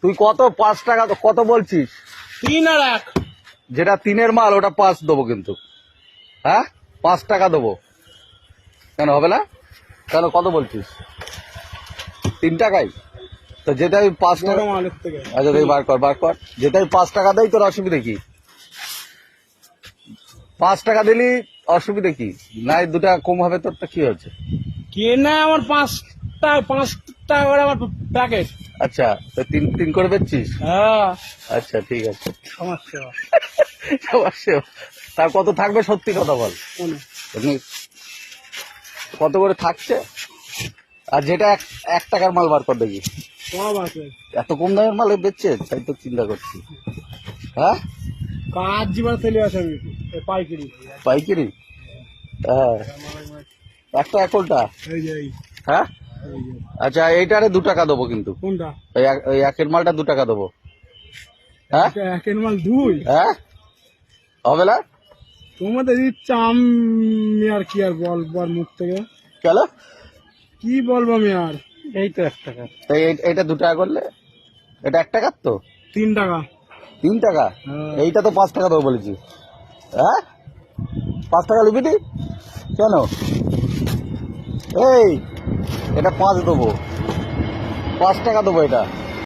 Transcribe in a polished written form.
তুই কত 5 টাকা কত বলছিস? 3 আর 1। যেটা 3-এর মাল ওটা 5 দেবো কিন্তু। হ্যাঁ 5 টাকা দেবো। কেন হবে না? কেন কত বলছিস? 3 টাকাই তো যেটা আমি 5 টাকা। আচ্ছা তুই বার কর যেটা আমি 5 টাকা দেয় তোর অসুবিধা কি? 5 টাকা দিলি অসুবিধা কি? নাই 2 টাকা কম হবে তোর তো কি হচ্ছে? কে না আমার 5 টাকা করে আমার প্যাকেট। আচ্ছা তো 3 করে বেচছিস? হ্যাঁ আচ্ছা ঠিক আছে। সমস্যা। সমস্যা তার কত থাকবে সত্যি কথা বল। এমনি কত করে থাকছে? আর যেটা 1 টাকার মাল বার কর দেখি। সব আছে। এত কম দামের মাল বেচছে তাই তো চিন্তা করছি। হ্যাঁ কাজ জীবন চলে আসে আমি পাইকারি। পাইকারি? হ্যাঁ একটা একলটা। এই যে হ্যাঁ আচ্ছা এইটারে 2 টাকা দেবো কিন্তু। কোনটা? ওই একের মালটা 2 টাকা দেবো। হ্যাঁ একের মাল 2। হ্যাঁ হবে না? তোমাদের ইচ্ছা আমি আর কি আর বল মুখ থেকে কেন কি বলবো আমি আর। এই তো 1 টাকা। এইটা 2 টাকা করলে এটা 1 টাকার তো 3 টাকা। 3 টাকা? এইটা তো 5 টাকা দেবো বলেছি। হ্যাঁ 5 টাকা নিবি নি কেন? এই এটা 5 দেবো, 5 টাকা দেবো এটা।